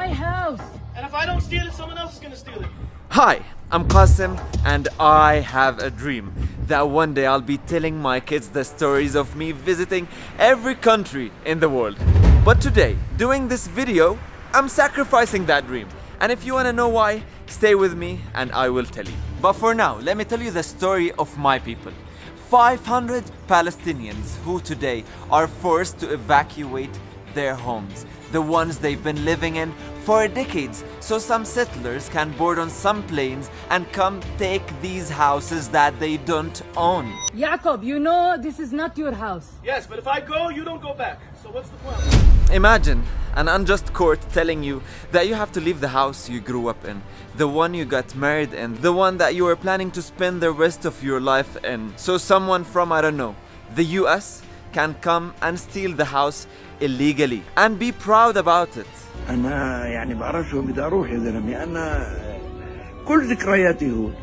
my house. And if I don't steal it, someone else is gonna steal it. Hi, I'm Qasim, and I have a dream that one day I'll be telling my kids the stories of me visiting every country in the world. But today, doing this video, I'm sacrificing that dream. And if you wanna know why, stay with me and I will tell you. But for now, let me tell you the story of my people. 500 Palestinians who today are forced to evacuate their homes, the ones they've been living in for decades, so some settlers can board on some planes and come take these houses that they don't own. Jacob, you know this is not your house. Yes, but if I go, you don't go back. So what's the problem? Imagine an unjust court telling you that you have to leave the house you grew up in, the one you got married in, the one that you were planning to spend the rest of your life in. So someone from, I don't know, the US can come and steal the house illegally and be proud about it. أنا يعني بعرفش وين بدي أروح يا زلمة. أنا كل ذكرياتي هون.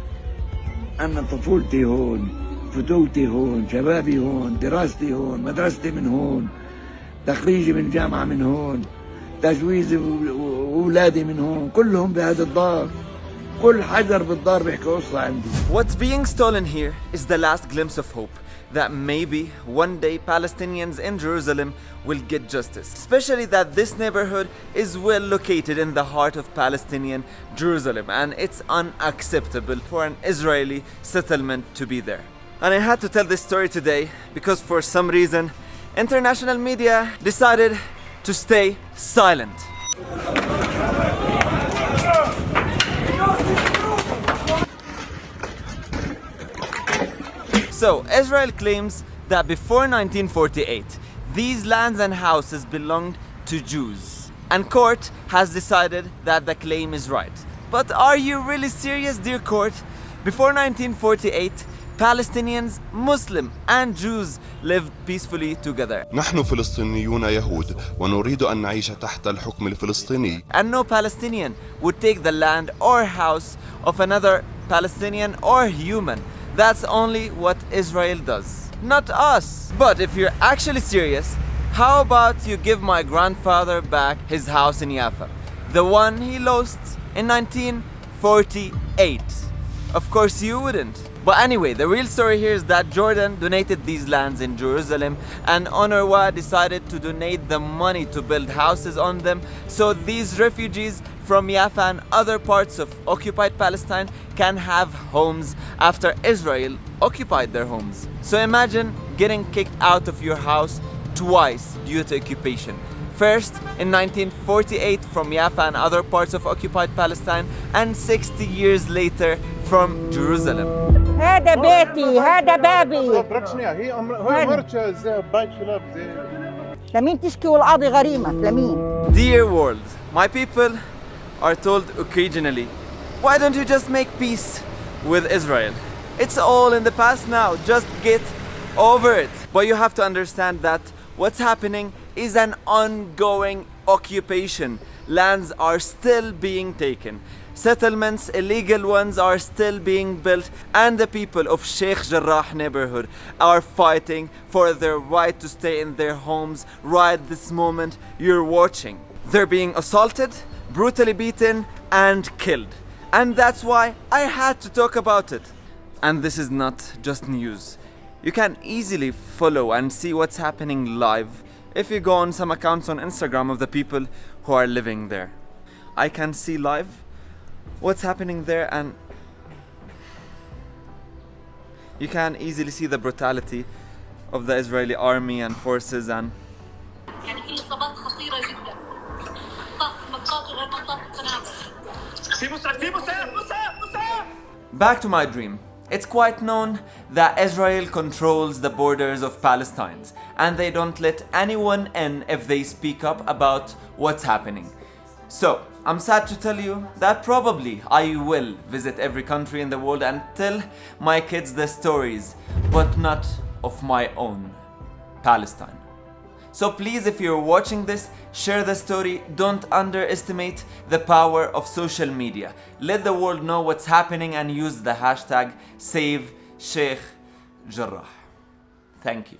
أنا طفولتي هون، فتوتي هون، شبابي هون، دراستي هون، مدرستي من هون، تخريجي من جامعة من هون، تجويزي وأولادي من هون، كلهم بهذا الدار. كل حجر بالدار بيحكي قصة عندي. What's being stolen here is the last glimpse of hope that maybe one day Palestinians in Jerusalem will get justice. Especially that this neighborhood is well located in the heart of Palestinian Jerusalem, and it's unacceptable for an Israeli settlement to be there. And I had to tell this story today because for some reason international media decided to stay silent. So, Israel claims that before 1948, these lands and houses belonged to Jews. And court has decided that the claim is right. But are you really serious, dear court? Before 1948, Palestinians, Muslim and Jews lived peacefully together. نحن فلسطينيون يهود ونريد أن نعيش تحت الحكم الفلسطيني. And no Palestinian would take the land or house of another Palestinian or human. That's only what Israel does, not us. But if you're actually serious, how about you give my grandfather back his house in Jaffa, the one he lost in 1948? Of course you wouldn't. But anyway, the real story here is that Jordan donated these lands in Jerusalem, and UNRWA decided to donate the money to build houses on them, so these refugees from Jaffa and other parts of occupied Palestine can have homes after Israel occupied their homes. So imagine getting kicked out of your house twice due to occupation. First in 1948 from Jaffa and other parts of occupied Palestine, and 60 years later from Jerusalem. هذا بيتي، هذا بابي. لمين تشكي والقاضي غريمك؟ لمين؟ Dear world, my people are told occasionally, why don't you just make peace with Israel? It's all in the past now, just get over it. But you have to understand that what's happening is an ongoing occupation. Lands are still being taken. Settlements, illegal ones, are still being built, and the people of Sheikh Jarrah neighborhood are fighting for their right to stay in their homes right this moment you're watching. They're being assaulted, brutally beaten, and killed. And that's why I had to talk about it. And this is not just news. You can easily follow and see what's happening live if you go on some accounts on Instagram of the people who are living there. I can see live what's happening there, and you can easily see the brutality of the Israeli army and forces. And back to my dream. It's quite known that Israel controls the borders of Palestine, and they don't let anyone in if they speak up about what's happening. So, I'm sad to tell you that probably I will visit every country in the world and tell my kids the stories, but not of my own Palestine. So please, if you're watching this, share the story. Don't underestimate the power of social media. Let the world know what's happening and use the hashtag #SaveSheikhJarrah. Thank you.